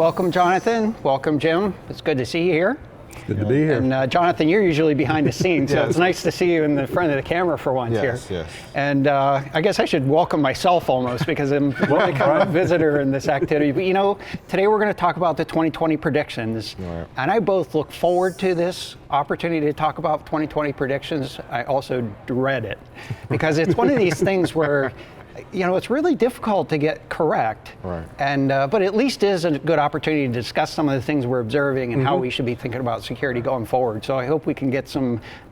Welcome, Jonathan. Welcome, Jim. It's good to see you here. Good to be here. And Jonathan, you're usually behind the scenes, so Yes. It's nice to see you in the front of the camera for once here. Yes. And I guess I should welcome myself almost because I'm really kind of a visitor in this activity. But you know, today we're going to talk about the 2020 predictions. Right. And I both look forward to this opportunity to talk about 2020 predictions. I also dread it because it's one of these things where it's really difficult to get correct, Right. and but at least is a good opportunity to discuss some of the things we're observing and how we should be thinking about security going forward. So I hope we can get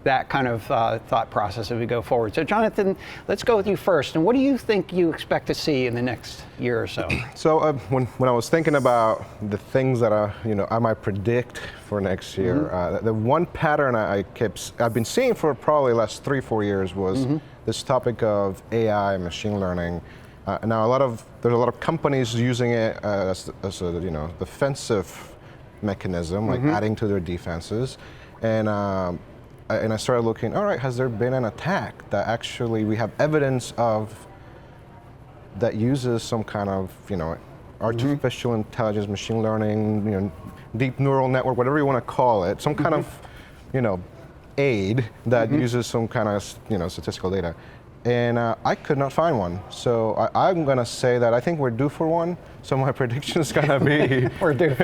that kind of thought process as we go forward. So Jonathan, let's go with you first. And what do you think you expect to see in the next year or so? So when I was thinking about the things that I might predict for next year, the one pattern I've been seeing for probably the last 3-4 years was this topic of AI and machine learning. Now there's a lot of companies using it as a defensive mechanism, like adding to their defenses, and I started looking. All right, has there been an attack that actually we have evidence of that uses some kind of artificial intelligence, machine learning, deep neural network, whatever you want to call it, some kind of aid that uses some kind of statistical data, and I could not find one. So I'm going to say that I think we're due for one. So my prediction is going to be We're due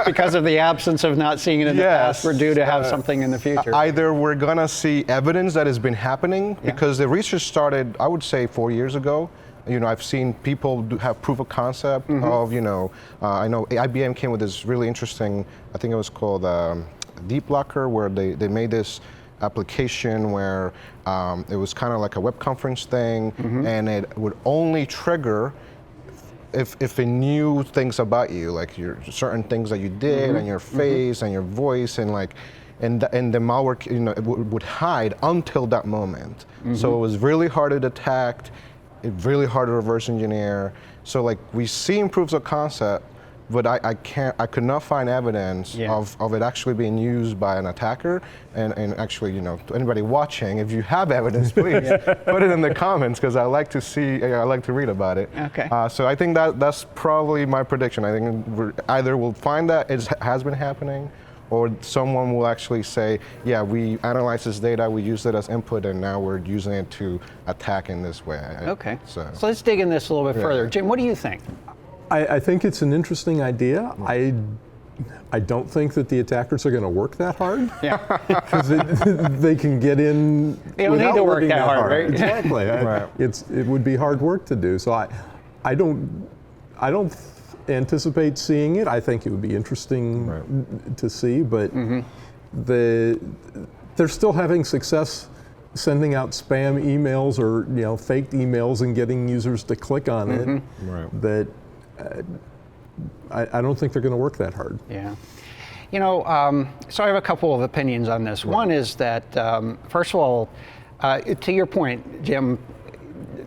because of the absence of not seeing it in the past. We're due to have something in the future. Either we're going to see evidence that has been happening because the research started, I would say, 4 years ago. I've seen people have proof of concept of, I know IBM came with this really interesting, I think it was called Deep Locker, where they made this application where it was kind of like a web conference thing, and it would only trigger if it knew things about you, like your certain things that you did, and your face, and your voice, and the malware, it would hide until that moment. So it was really hard to detect. It's really hard to reverse engineer. So we see proofs of concept, but I could not find evidence of it actually being used by an attacker. And actually, to anybody watching, if you have evidence, please put it in the comments because I like to read about it. Okay. So I think that's probably my prediction. I think we'll find that it has been happening, or someone will actually say, yeah, we analyzed this data, we used it as input, and now we're using it to attack in this way. Okay. So let's dig in this a little bit further. Jim, what do you think? I think it's an interesting idea. I don't think that the attackers are going to work that hard. Yeah. Because they can get in. They don't need to work that hard, right? Exactly. Right. It would be hard work to do. So I don't anticipate seeing it. I think it would be interesting to see, but they're still having success sending out spam emails or faked emails and getting users to click on it. Right. That I don't think they're going to work that hard. Yeah. So I have a couple of opinions on this. One is that, first of all, to your point, Jim,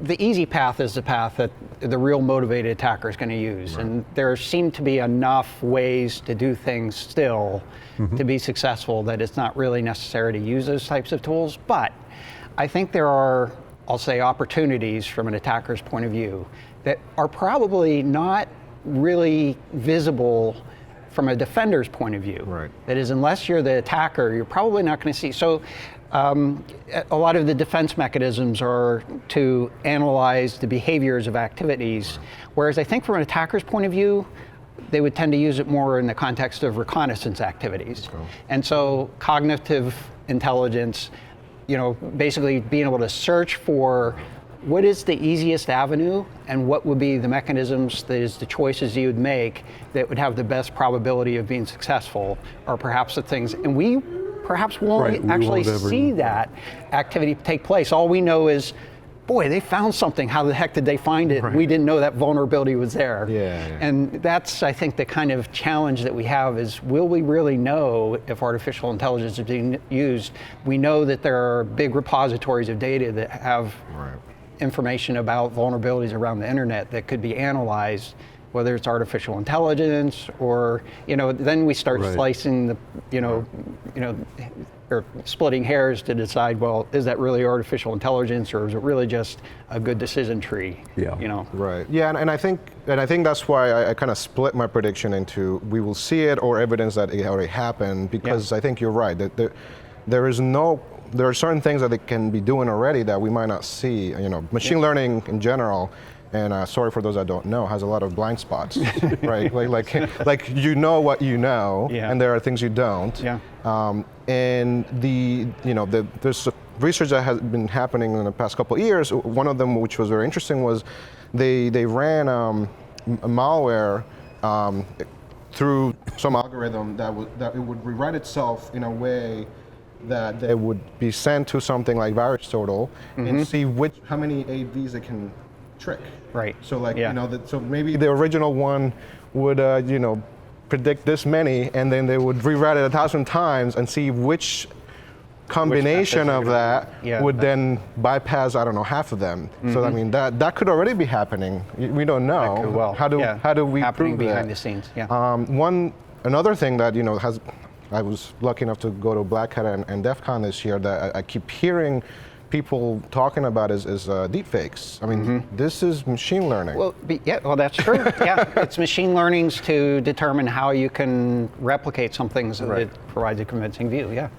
the easy path is the path that the real motivated attacker is going to use. Right. And there seem to be enough ways to do things still to be successful that it's not really necessary to use those types of tools. But I think there are, I'll say, opportunities from an attacker's point of view that are probably not really visible from a defender's point of view. Right. That is, unless you're the attacker, you're probably not going to see. So a lot of the defense mechanisms are to analyze the behaviors of activities, whereas I think from an attacker's point of view, they would tend to use it more in the context of reconnaissance activities. Okay. And so cognitive intelligence, basically being able to search for what is the easiest avenue and what would be the mechanisms, that is the choices you would make that would have the best probability of being successful, or perhaps the things, and we perhaps won't actually see that activity take place. All we know is, boy, they found something. How the heck did they find it? Right. We didn't know that vulnerability was there. Yeah. And that's, I think, the kind of challenge that we have is, will we really know if artificial intelligence is being used? We know that there are big repositories of data that have information about vulnerabilities around the internet that could be analyzed whether it's artificial intelligence or, then we start Right. slicing or splitting hairs to decide, well, is that really artificial intelligence or is it really just a good decision tree? Yeah. Right. Yeah, and I think that's why I kind of split my prediction into we will see it or evidence that it already happened, because I think you're right that there are certain things that it can be doing already that we might not see. Machine learning in general. And sorry for those that don't know, has a lot of blind spots, right? like you know what you know, and there are things you don't. Yeah. And there's research that has been happening in the past couple of years. One of them, which was very interesting, was they ran a malware through some algorithm that it would rewrite itself in a way that they would be sent to something like VirusTotal and see how many AVs it can trick. Right. So so maybe the original one would predict this many, and then they would rewrite it 1,000 times and see which combination of that would then bypass, I don't know, half of them. So I mean that could already be happening. We don't know. That could well. How do we happening prove behind that? the scenes? Yeah. Another thing that I was lucky enough to go to Black Hat and DEF CON this year that I keep hearing people talking about is deepfakes. I mean, this is machine learning. Well, that's true. Yeah, it's machine learnings to determine how you can replicate something so that it provides a convincing view. Yeah.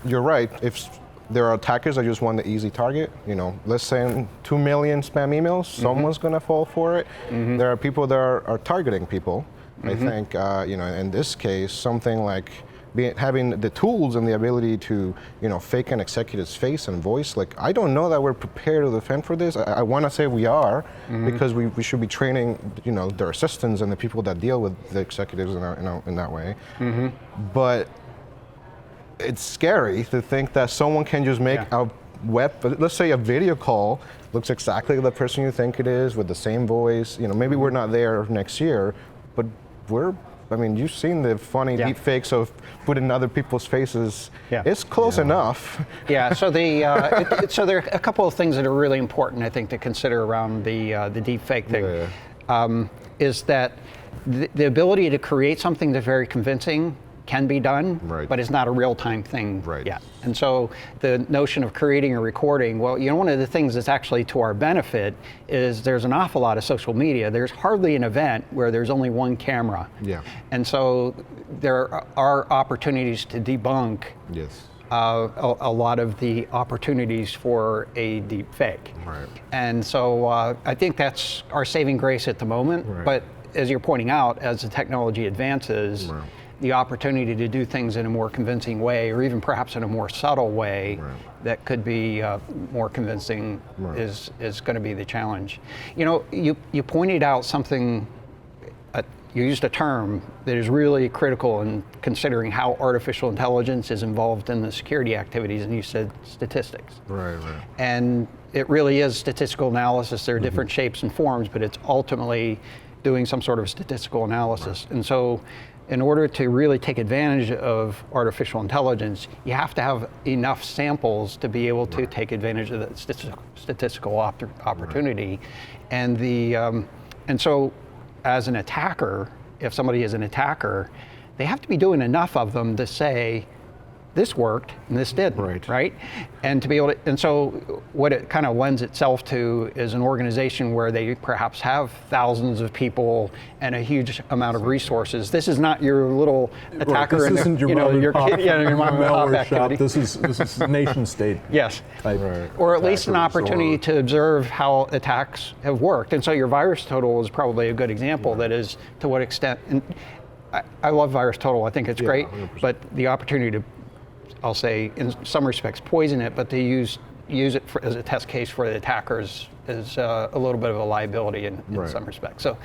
You're right. If there are attackers that just want the easy target, let's say 2 million spam emails, someone's going to fall for it. There are people that are targeting people. I think, in this case, something like having the tools and the ability to, fake an executive's face and voice. Like, I don't know that we're prepared to defend for this. I want to say we are, because we should be training, their assistants and the people that deal with the executives in that way. But it's scary to think that someone can just make a let's say a video call looks exactly like the person you think it is with the same voice. Maybe we're not there next year, but you've seen the funny deep fakes of putting other people's faces. Yeah. It's close enough. Yeah. So so there are a couple of things that are really important, I think, to consider around the deep fake thing. Is that the ability to create something that's very convincing can be done, but it's not a real-time thing yet. And so the notion of creating a recording, well, one of the things that's actually to our benefit is there's an awful lot of social media. There's hardly an event where there's only one camera. Yeah. And so there are opportunities to debunk a lot of the opportunities for a deep fake. Right. And so I think that's our saving grace at the moment. Right. But as you're pointing out, as the technology advances, the opportunity to do things in a more convincing way, or even perhaps in a more subtle way that could be more convincing is going to be the challenge. You pointed out something, you used a term that is really critical in considering how artificial intelligence is involved in the security activities, and you said statistics. Right. And it really is statistical analysis. There are different shapes and forms, but it's ultimately doing some sort of statistical analysis. And so in order to really take advantage of artificial intelligence, you have to have enough samples to be able to take advantage of the statistical opportunity. And so as an attacker, if somebody is an attacker, they have to be doing enough of them to say, this worked and this didn't, right? And to be able to, and so what it kind of lends itself to is an organization where they perhaps have thousands of people and a huge amount of resources. This is not your little attacker this isn't your mom and pop malware shop. This is nation state. Yes, or at least an opportunity to observe how attacks have worked. And so your VirusTotal is probably a good example. That is, to what extent. And I love VirusTotal. I think it's great, 100%. But the opportunity to, I'll say, in some respects, poison it, but to use it as a test case for the attackers is a little bit of a liability in some respects. So,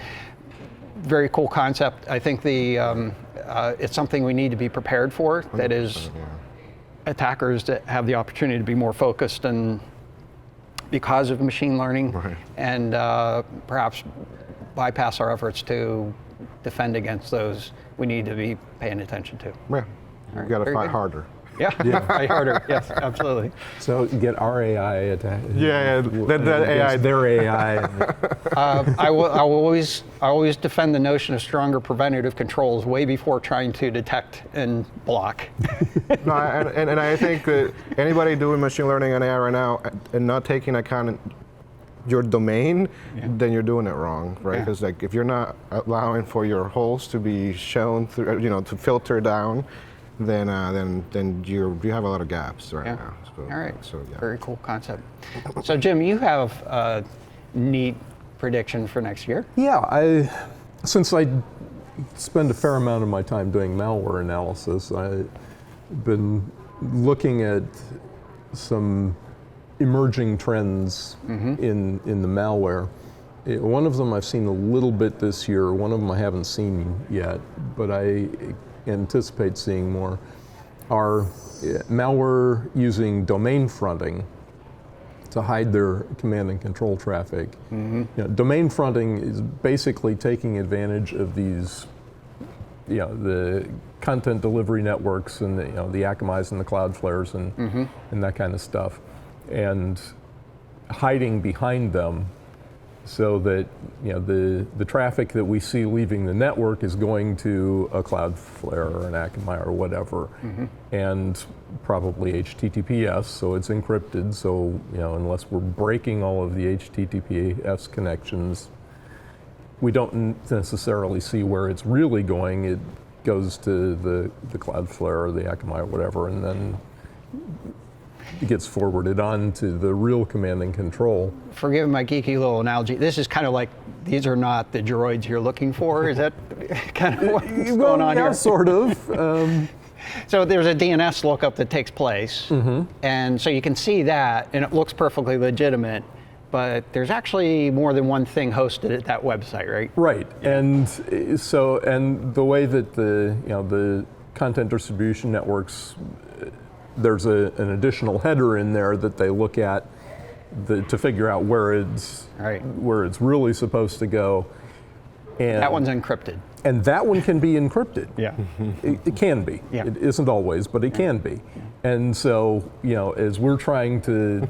very cool concept. I think it's something we need to be prepared for. That is, attackers that have the opportunity to be more focused and because of machine learning, and perhaps bypass our efforts to defend against those. We need to be paying attention to. Yeah, we've got to fight harder. Yeah, fight harder. Yes, absolutely. So get our AI attack. Yeah, that AI. Their AI. I will always defend the notion of stronger preventative controls way before trying to detect and block. No, and I think that anybody doing machine learning and AI right now and not taking account your domain, then you're doing it wrong, right? Because like if you're not allowing for your holes to be shown through, to filter down, then you have a lot of gaps right now. So, All right. So yeah. Very cool concept. So Jim, you have a neat prediction for next year. Yeah, since I spend a fair amount of my time doing malware analysis, I've been looking at some emerging trends in the malware. One of them I've seen a little bit this year, one of them I haven't seen yet, but I anticipate seeing more, are malware using domain fronting to hide their command and control traffic. Domain fronting is basically taking advantage of these, the content delivery networks and the Akamais and the Cloudflares and that kind of stuff, and hiding behind them so that the traffic that we see leaving the network is going to a Cloudflare or an Akamai or whatever, and probably HTTPS, so it's encrypted. So unless we're breaking all of the HTTPS connections, we don't necessarily see where it's really going. It goes to the Cloudflare or the Akamai or whatever, and then it gets forwarded on to the real command and control. Forgive my geeky little analogy. This is kind of like, these are not the droids you're looking for. Is that kind of what's going on here? Sort of. So there's a DNS lookup that takes place, and so you can see that, and it looks perfectly legitimate, but there's actually more than one thing hosted at that website, right? Right, and so the way that the content distribution networks, there's an additional header in there that they look at to figure out where it's really supposed to go. And that one's encrypted. And that one can be encrypted. Yeah. It can be. Yeah. It isn't always, but it can be. And so, as we're trying to,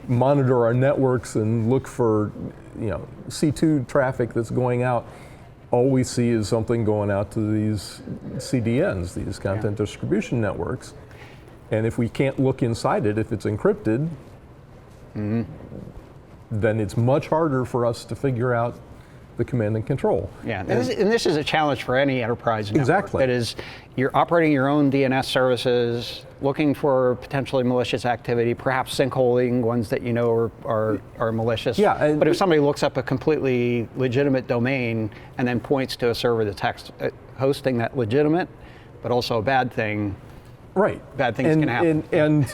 monitor our networks and look for, C2 traffic that's going out, all we see is something going out to these CDNs, these content distribution networks. And if we can't look inside it, if it's encrypted, then it's much harder for us to figure out the command and control. Yeah, and this is a challenge for any enterprise network. Exactly. That is, you're operating your own DNS services, looking for potentially malicious activity, perhaps sinkholing ones that are malicious. Yeah, but if somebody looks up a completely legitimate domain and then points to a server that's hosting that legitimate, but also a bad thing, right? Bad things can happen. And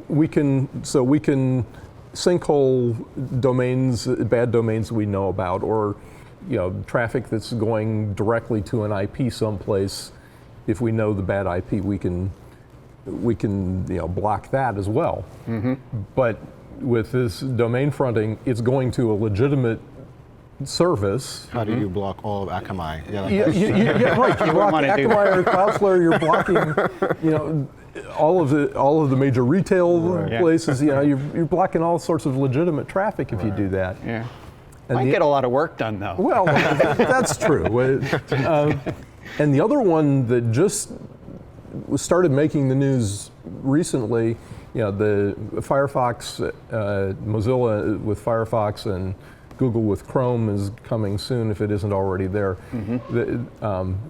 we can sinkhole domains, bad domains we know about, or traffic that's going directly to an IP someplace. If we know the bad IP, we can block that as well. But with this domain fronting, it's going to a legitimate service. How do you block all of Akamai? Yeah, right. You block Akamai or Cloudflare. You're blocking, all of the major retail places. You're blocking all sorts of legitimate traffic if you do that. Yeah. Might get a lot of work done though. Well, that's true. And the other one that just started making the news recently, the Firefox, Mozilla with Firefox and Google with Chrome is coming soon, if it isn't already there.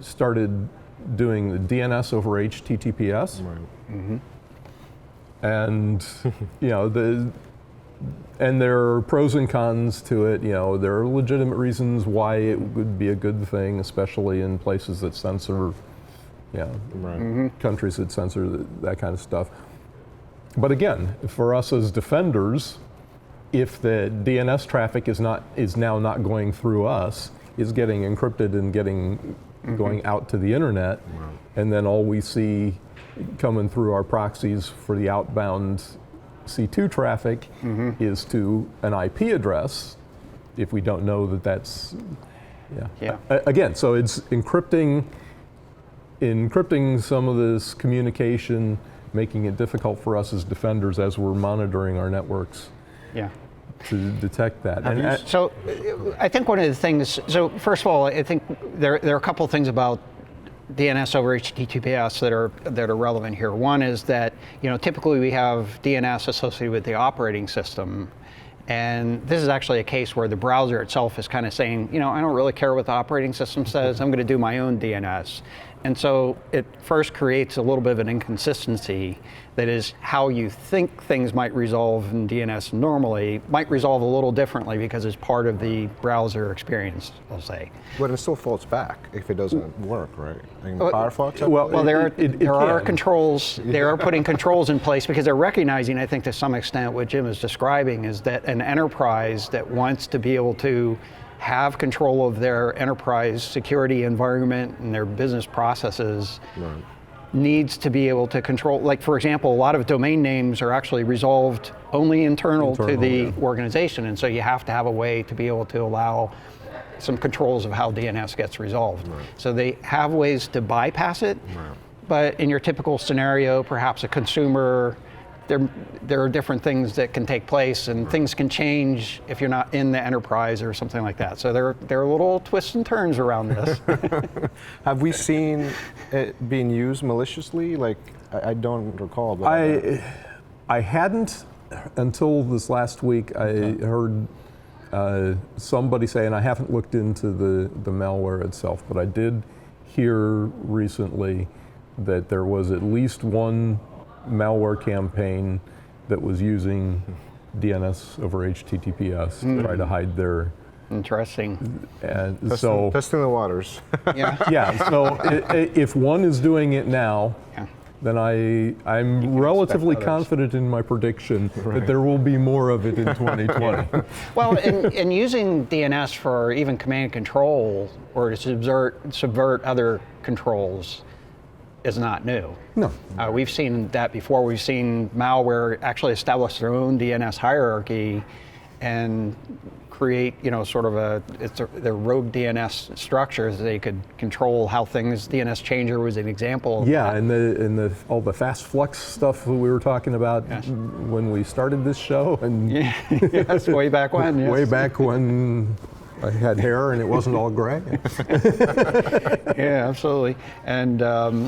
Started doing the DNS over HTTPS. And and there are pros and cons to it. There are legitimate reasons why it would be a good thing, especially in places that censor, countries that censor that kind of stuff. But again, for us as defenders, if the DNS traffic is now not going through us, is getting encrypted and going out to the internet, and then all we see coming through our proxies for the outbound C2 traffic is to an IP address, if we don't know that that's, again, so it's encrypting encrypting some of this communication, making it difficult for us as defenders as we're monitoring our networks Yeah. to detect that. So I think one of the things, so first of all, I think there are a couple of things about DNS over HTTPS that are relevant here. One is that, typically we have DNS associated with the operating system. And this is actually a case where the browser itself is kind of saying, I don't really care what the operating system says, I'm going to do my own DNS. And so it first creates a little bit of an inconsistency. That is, how you think things might resolve in DNS normally might resolve a little differently because it's part of the browser experience, I'll say. But it still faults back if it doesn't work, right? In Firefox? Well, There are can. controls. They are putting controls in place because they're recognizing, I think, to some extent, what Jim is describing is that an enterprise that wants to be able to have control of their enterprise security environment and their business processes needs to be able to control, like for example, a lot of domain names are actually resolved only internal to the organization, and so you have to have a way to be able to allow some controls of how DNS gets resolved. So they have ways to bypass it, but in your typical scenario, perhaps a consumer, there are different things that can take place, and things can change if you're not in the enterprise or something like that. So there are little twists and turns around this. Have we seen it being used maliciously? Like, I don't recall. But I hadn't until this last week. I heard somebody say, and I haven't looked into the malware itself, but I did hear recently that there was at least one malware campaign that was using DNS over HTTPS to try to hide their. Interesting. And testing the waters. yeah. So if one is doing it now, then I'm relatively confident in my prediction that there will be more of it in 2020. Well, in using DNS for even command and control or to subvert other controls is not new. No. We've seen that before. We've seen malware actually establish their own DNS hierarchy and create, sort of their rogue DNS structures. They could control how things. DNS changer was an example of that. and all the fast flux stuff that we were talking about when we started this show, and Yes, way back when. Yes. way back when I had hair and it wasn't all gray. Yeah, absolutely. And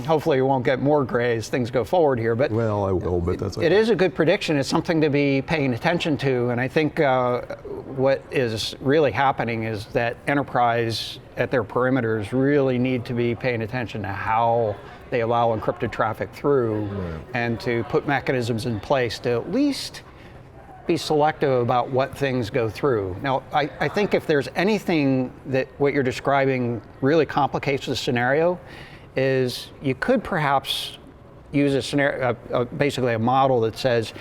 hopefully it won't get more gray as things go forward here. But Well, I will, but that's okay. it is a good prediction. It's something to be paying attention to. And I think what is really happening is that enterprise at their perimeters really need to be paying attention to how they allow encrypted traffic through and to put mechanisms in place to at least be selective about what things go through. Now, I think if there's anything that what you're describing really complicates the scenario, is you could perhaps use a scenario, basically a model that says,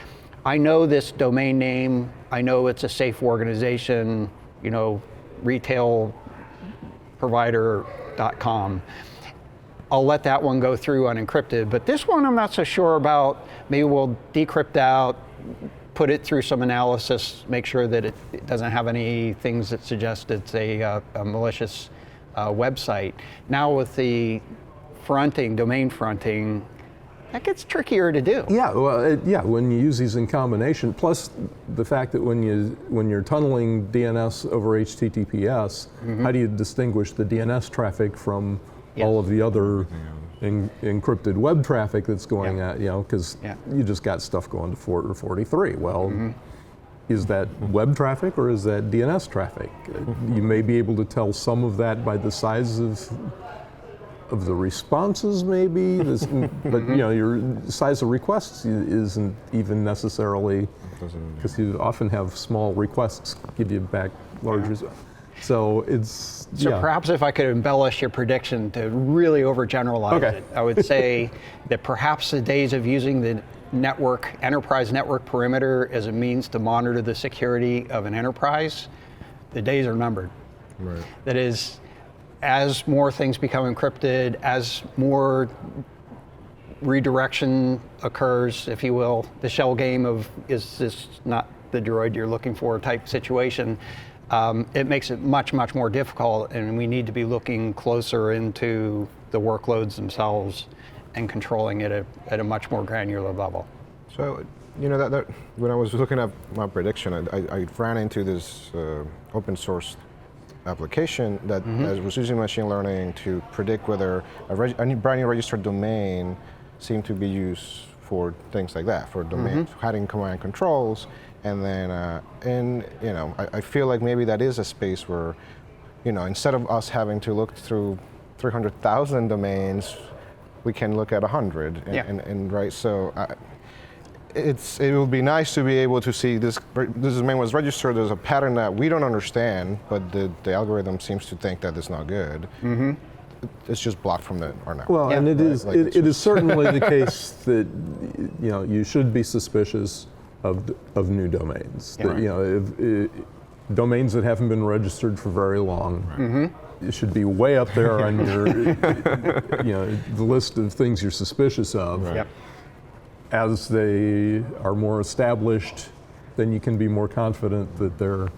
I know this domain name, I know it's a safe organization, retailprovider.com. I'll let that one go through unencrypted, but this one I'm not so sure about. Maybe we'll decrypt out, put it through some analysis, make sure that it doesn't have any things that suggest it's a malicious website. Now with the domain fronting, that gets trickier to do. Yeah, well, when you use these in combination, plus the fact that when you're tunneling DNS over HTTPS, how do you distinguish the DNS traffic from all of the other encrypted web traffic that's going at, because you just got stuff going to 4 or 43. Well, is that web traffic or is that DNS traffic? You may be able to tell some of that by the size of the responses, maybe, but your size of requests isn't even necessarily, because you often have small requests give you back large results. So perhaps if I could embellish your prediction to really overgeneralize it, I would say that perhaps the days of using the enterprise network perimeter as a means to monitor the security of an enterprise, the days are numbered. Right. That is, as more things become encrypted, as more redirection occurs, if you will, the shell game of is this not the droid you're looking for type situation, it makes it much, much more difficult, and we need to be looking closer into the workloads themselves and controlling it at a much more granular level. So, that when I was looking at my prediction, I ran into this open source application that was using machine learning to predict whether a brand new registered domain seemed to be used for things like that, for domain, having command controls, and then, I feel like maybe that is a space where, instead of us having to look through 300,000 domains, we can look at 100, and right, so. It would be nice to be able to see this domain was registered. There's a pattern that we don't understand, but the algorithm seems to think that it's not good. It's just blocked from our network. Well, and it right? is Like it is certainly the case that you should be suspicious of new domains. Yeah. That, if domains that haven't been registered for very long. It should be way up there on your the list of things you're suspicious of. Right. Yep. As they are more established, then you can be more confident that they're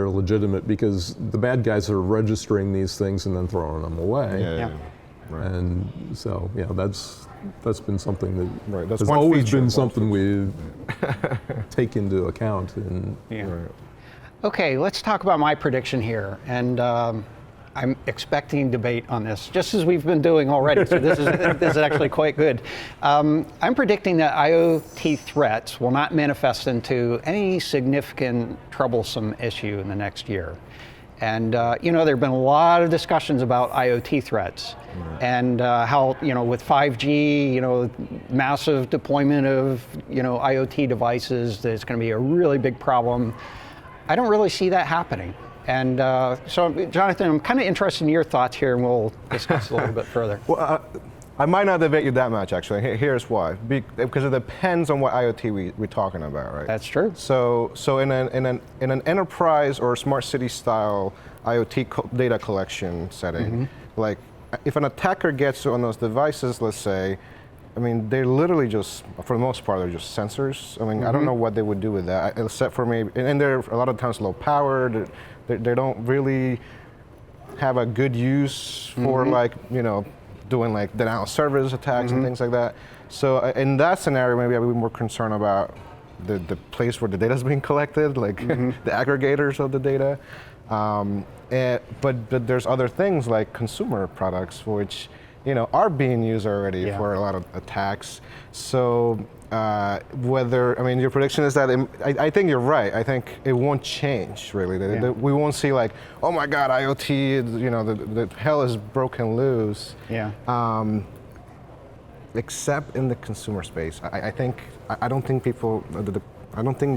legitimate, because the bad guys are registering these things and then throwing them away. Yeah. Right. And so, that's been something that Right, that's has one always feature, been one something we take into account. And Yeah. Right. Okay, let's talk about my prediction here. And I'm expecting debate on this, just as we've been doing already. So this is actually quite good. I'm predicting that IoT threats will not manifest into any significant troublesome issue in the next year. And there have been a lot of discussions about IoT threats, and how with 5G, massive deployment of IoT devices, that it's going to be a really big problem. I don't really see that happening. And so, Jonathan, I'm kind of interested in your thoughts here, and we'll discuss a little bit further. Well, I might not debate you that much, actually. Here's why. Because it depends on what IoT we're talking about, right? That's true. So in an enterprise or smart city style IoT data collection setting, like if an attacker gets on those devices, let's say, I mean, they're literally just, for the most part, they're just sensors. I mean, I don't know what they would do with that, except for maybe, and they're a lot of times low powered. They don't really have a good use for doing like denial of service attacks and things like that. So in that scenario, maybe I would be more concerned about the place where the data is being collected, like the aggregators of the data. But there's other things like consumer products, which are being used already for a lot of attacks. So your prediction is that I think you're right. I think it won't change really. We won't see like, oh my God, IoT, the hell is broken loose. Yeah. Except in the consumer space. I don't think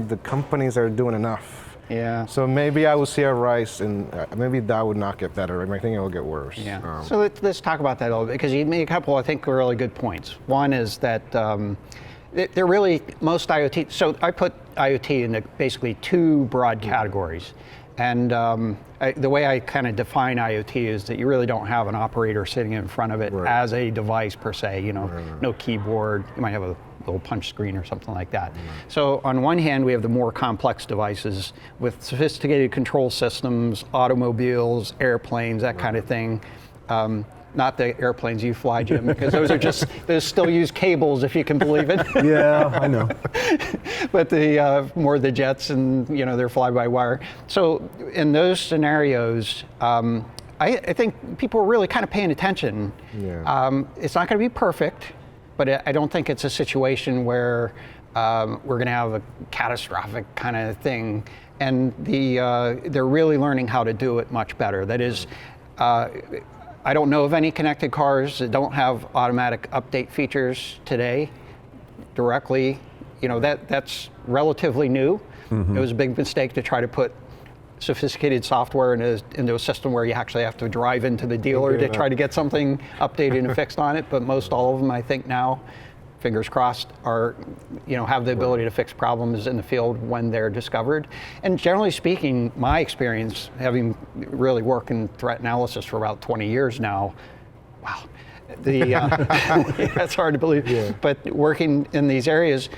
the companies are doing enough. Yeah. So maybe I will see a rise in, maybe that would not get better. I think it will get worse. Yeah. So let's talk about that a little bit, because you made a couple, I think, really good points. One is that they're really, most IoT, so I put IoT into basically two broad categories. And the way I kind of define IoT is that you really don't have an operator sitting in front of it as a device per se, no keyboard. You might have a little punch screen or something like that. So on one hand, we have the more complex devices with sophisticated control systems, automobiles, airplanes, that kind of thing. Not the airplanes you fly, Jim, because those still use cables, if you can believe it. yeah, I know. But the more the jets, and they're fly-by-wire. So in those scenarios, I think people are really kind of paying attention. Yeah. It's not going to be perfect, but I don't think it's a situation where we're going to have a catastrophic kind of thing. And they're really learning how to do it much better. That is, I don't know of any connected cars that don't have automatic update features today directly. That's relatively new. It was a big mistake to try to put sophisticated software into a system where you actually have to drive into the dealer to try to get something updated and fixed on it. But most all of them, I think now, fingers crossed, are have the ability to fix problems in the field when they're discovered. And generally speaking, my experience, having really worked in threat analysis for about 20 years now, wow, that's hard to believe. But working in these areas,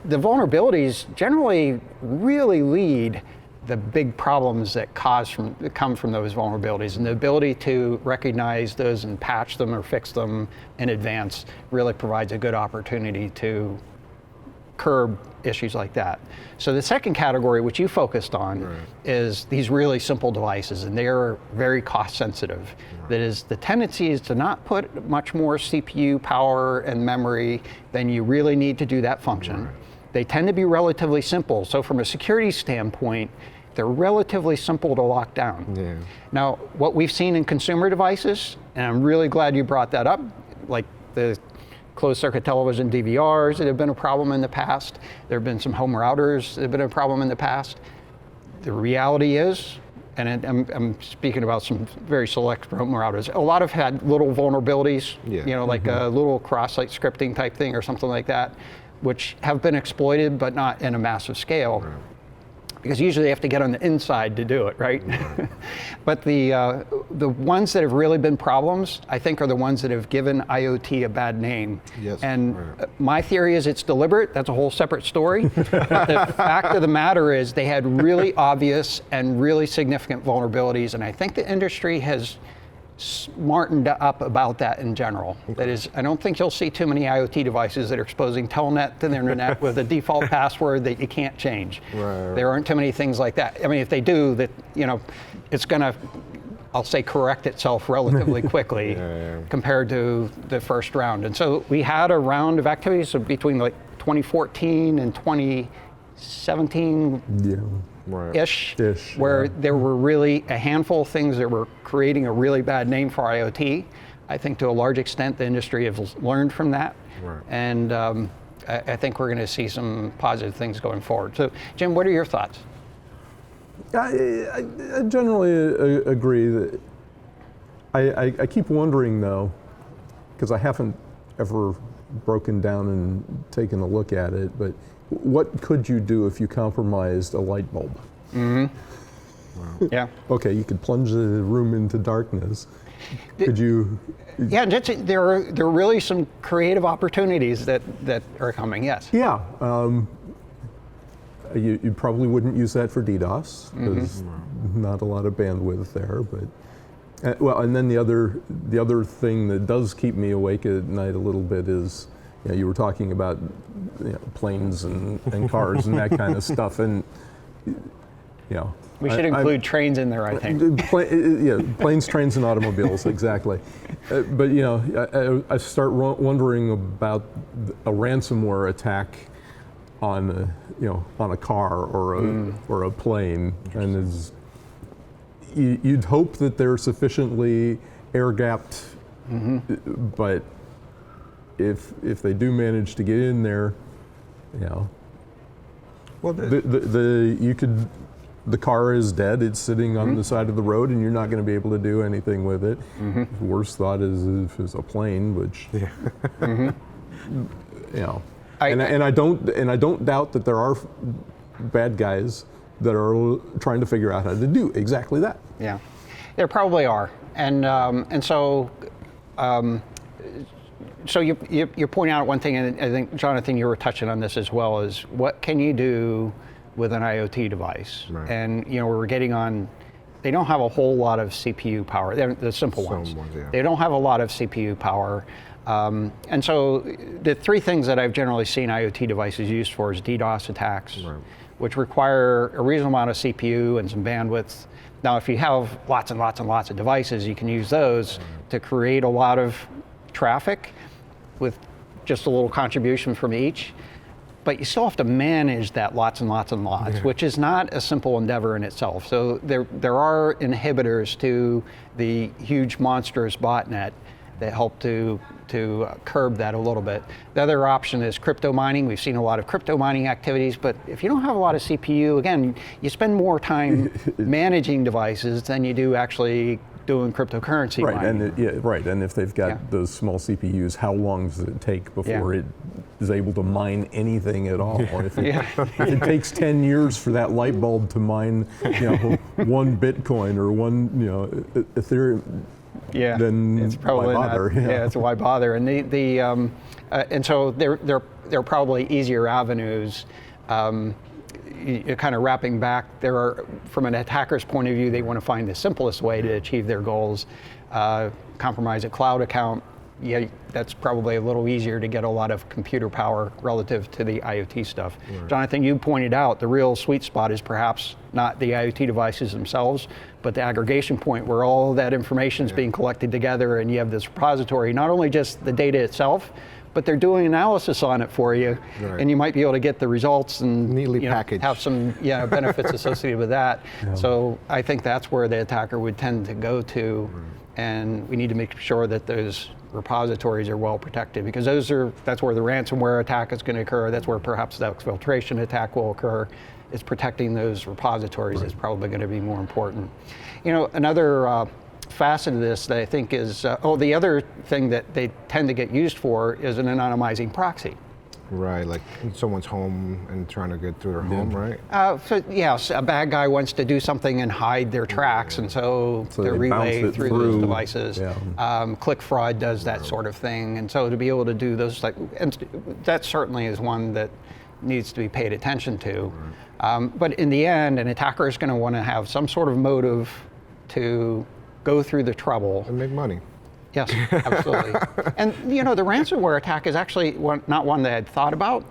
the vulnerabilities generally really lead the big problems that come from those vulnerabilities, and the ability to recognize those and patch them or fix them in advance really provides a good opportunity to curb issues like that. So the second category, which you focused on, is these really simple devices, and they are very cost sensitive. That is, the tendency is to not put much more CPU power and memory than you really need to do that function. They tend to be relatively simple, so from a security standpoint, they're relatively simple to lock down. Now, what we've seen in consumer devices, and I'm really glad you brought that up, like the closed circuit television DVRs that have been a problem in the past. There have been some home routers that have been a problem in the past. The reality is, and I'm speaking about some very select home routers, a lot have had little vulnerabilities, like a little cross-site scripting type thing or something like that, which have been exploited, but not in a massive scale. Because usually they have to get on the inside to do it, right? But the ones that have really been problems, I think, are the ones that have given IoT a bad name. And my theory is it's deliberate. That's a whole separate story. But the fact of the matter is they had really obvious and really significant vulnerabilities, and I think the industry has smartened up about that in general. That is, I don't think you'll see too many IoT devices that are exposing telnet to the internet with a default password that you can't change. There aren't too many things like that. I mean, if they do, that it's going to, I'll say, correct itself relatively quickly compared to the first round. And so we had a round of activities between like 2014 and 2017. Ish, where there were really a handful of things that were creating a really bad name for IoT. I think to a large extent the industry has learned from that, and I think we're going to see some positive things going forward. So, Jim, what are your thoughts? I generally agree. That I keep wondering, though, because I haven't ever broken down and taken a look at it, but what could you do if you compromised a light bulb? Okay, you could plunge the room into darkness. Could you? Yeah, there are really some creative opportunities that are coming. Yes. Yeah. You probably wouldn't use that for DDoS. There's not a lot of bandwidth there, but. Well, and then the other thing that does keep me awake at night a little bit is, you were talking about planes and cars and that kind of stuff, and we should include trains in there, I think. Planes, trains, and automobiles, exactly. But I start wondering about a ransomware attack on a car or a plane, and you'd hope that they're sufficiently air-gapped, but if they do manage to get in there, well, the car is dead. It's sitting on the side of the road, and you're not going to be able to do anything with it. The worst thought is if it's a plane, which, and I don't doubt that there are bad guys that are trying to figure out how to do exactly that. Yeah, there probably are, and so. So you point out one thing, and I think, Jonathan, you were touching on this as well, is what can you do with an IoT device? And we're getting on, they don't have a whole lot of CPU power. They're the simple ones. They don't have a lot of CPU power. And so the three things that I've generally seen IoT devices used for is DDoS attacks, which require a reasonable amount of CPU and some bandwidth. Now, if you have lots and lots and lots of devices, you can use those to create a lot of traffic with just a little contribution from each, but you still have to manage that lots and lots and lots, which is not a simple endeavor in itself. So there are inhibitors to the huge monstrous botnet that help to curb that a little bit. The other option is crypto mining. We've seen a lot of crypto mining activities, but if you don't have a lot of CPU, again, you spend more time managing devices than you do actually doing cryptocurrency mining. And if they've got those small CPUs, how long does it take before it is able to mine anything at all? If it takes 10 years for that light bulb to mine, one Bitcoin or one, Ethereum, then it's probably why bother? It's why bother. And and so they're probably easier avenues. kind of wrapping back, there are, from an attacker's point of view, they want to find the simplest way to achieve their goals. Compromise a cloud account, yeah, that's probably a little easier to get a lot of computer power relative to the IoT stuff. Right. Jonathan, you pointed out the real sweet spot is perhaps not the IoT devices themselves, but the aggregation point where all that information is being collected together, and you have this repository, not only just the data itself, but they're doing analysis on it for you, and you might be able to get the results and neatly packaged, have some benefits associated with that. Yeah. So I think that's where the attacker would tend to go to, and we need to make sure that those repositories are well protected, because that's where the ransomware attack is going to occur. That's where perhaps the exfiltration attack will occur. It's protecting those repositories is probably going to be more important. Another facet of this that I think is, the other thing that they tend to get used for is an anonymizing proxy. Right, like in someone's home and trying to get through their home, right? So yes, a bad guy wants to do something and hide their tracks, and so they're relayed through those devices. Yeah. Click fraud does that sort of thing, and so to be able to do those, and that certainly is one that needs to be paid attention to. But in the end, an attacker is going to want to have some sort of motive to go through the trouble and make money. Yes, absolutely. And the ransomware attack is actually not one that I'd thought about,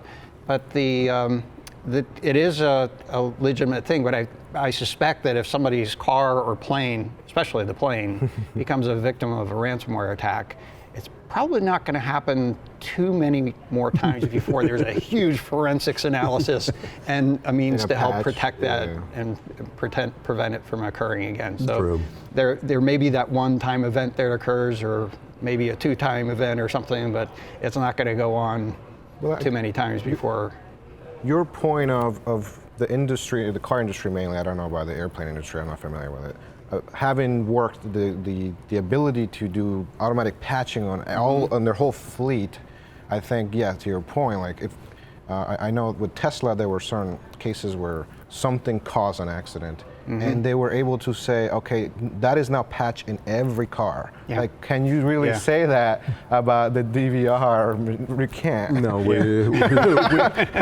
but it is a legitimate thing. But I suspect that if somebody's car or plane, especially the plane, becomes a victim of a ransomware attack, it's probably not going to happen too many more times before there's a huge forensics analysis and a means to help protect that and prevent it from occurring again. So there may be that one-time event that occurs, or maybe a two-time event or something, but it's not going to go on too many times before. Your point of the industry, the car industry mainly, I don't know about the airplane industry, I'm not familiar with it. Having worked the ability to do automatic patching on their whole fleet, I think, to your point, like if I know with Tesla there were certain cases where something caused an accident, and they were able to say, okay, that is now patched in every car. Yeah. Like, can you really say that about the DVR? We can't. No,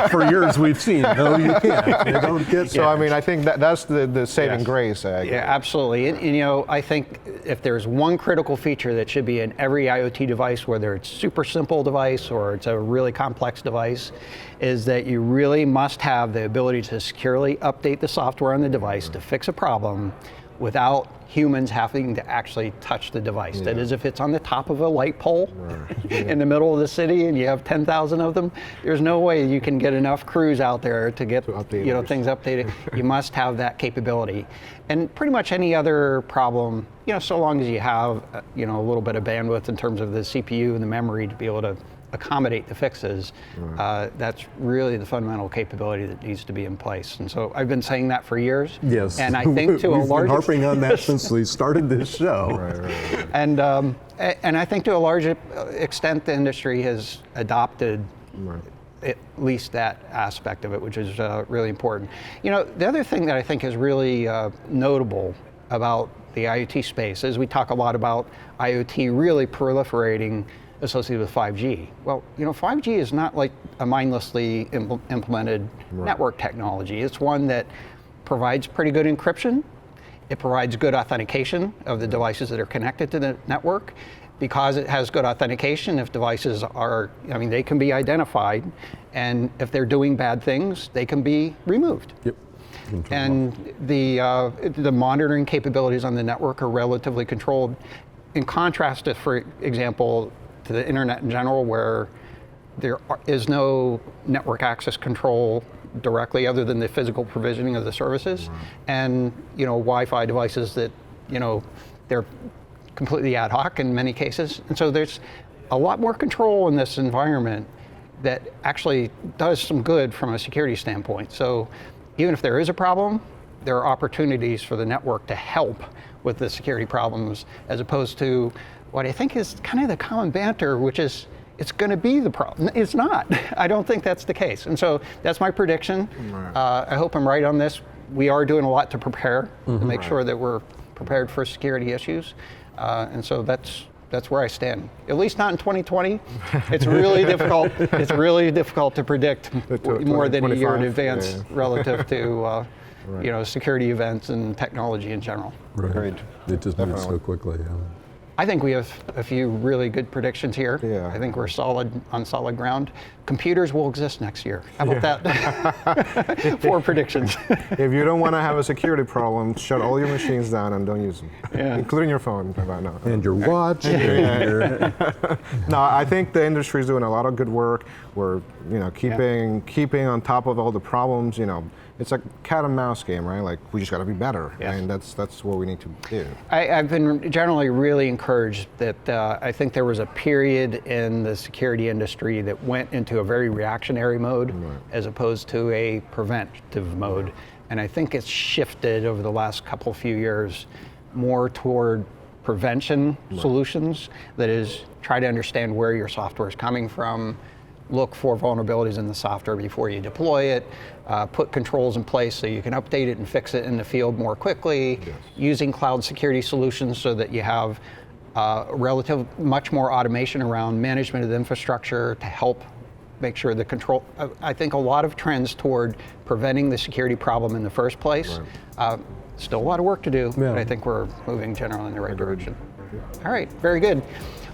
for years we've seen, no, you can't. They don't get so, I mean, I think that's the saving grace. Yeah, absolutely. And I think if there's one critical feature that should be in every IoT device, whether it's super simple device or it's a really complex device, is that you really must have the ability to securely update the software on the device to fix a problem without humans having to actually touch the device. That is, if it's on the top of a light pole in the middle of the city and you have 10,000 of them, there's no way you can get enough crews out there to get things updated. You must have that capability. And pretty much any other problem, so long as you have a little bit of bandwidth in terms of the CPU and the memory to be able to accommodate the fixes, that's really the fundamental capability that needs to be in place. And so I've been saying that for years. Yes. And I think to a large extent, harping on that since we started this show. Right. And I think to a large extent the industry has adopted at least that aspect of it, which is really important. The other thing that I think is really notable about the IoT space is we talk a lot about IoT really proliferating associated with 5G. Well, 5G is not like a mindlessly implemented network technology. It's one that provides pretty good encryption. It provides good authentication of the devices that are connected to the network. Because it has good authentication, if devices they can be identified, and if they're doing bad things, they can be removed. Yep. And the monitoring capabilities on the network are relatively controlled, in contrast to, for example, to the internet in general, where there is no network access control directly other than the physical provisioning of the services, and Wi-Fi devices that they're completely ad hoc in many cases. And so there's a lot more control in this environment that actually does some good from a security standpoint. So even if there is a problem, there are opportunities for the network to help with the security problems, as opposed to what I think is kind of the common banter, which is it's going to be the problem. It's not. I don't think that's the case. And so that's my prediction. I hope I'm right on this. We are doing a lot to prepare to make sure that we're prepared for security issues. And so that's that's where I stand. At least not in 2020. It's really difficult. It's really difficult to predict more than a year in 25, advance yeah. relative to security events and technology in general. Right. Agreed. It just moves so Definitely. quickly. Yeah. I think we have a few really good predictions here. Yeah. I think we're on solid ground. Computers will exist next year. How about that? 4 predictions. If you don't want to have a security problem, shut all your machines down and don't use them, Yeah. including your phone. Right now. And your watch. and your- No, I think the industry is doing a lot of good work. We're, keeping on top of all the problems. It's a cat and mouse game, right? Like we just got to be better, Yes. and that's what we need to do. I've been generally really encouraged that I think there was a period in the security industry that went into a very reactionary mode as opposed to a preventative mode. And I think it's shifted over the last few years more toward prevention solutions. That is, try to understand where your software is coming from, look for vulnerabilities in the software before you deploy it, put controls in place so you can update it and fix it in the field more quickly, using cloud security solutions so that you have much more automation around management of the infrastructure to help make sure the control. I think a lot of trends toward preventing the security problem in the first place. Still a lot of work to do, but I think we're moving generally in the right direction. All right, very good.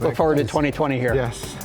Look forward to 2020 here. Yes.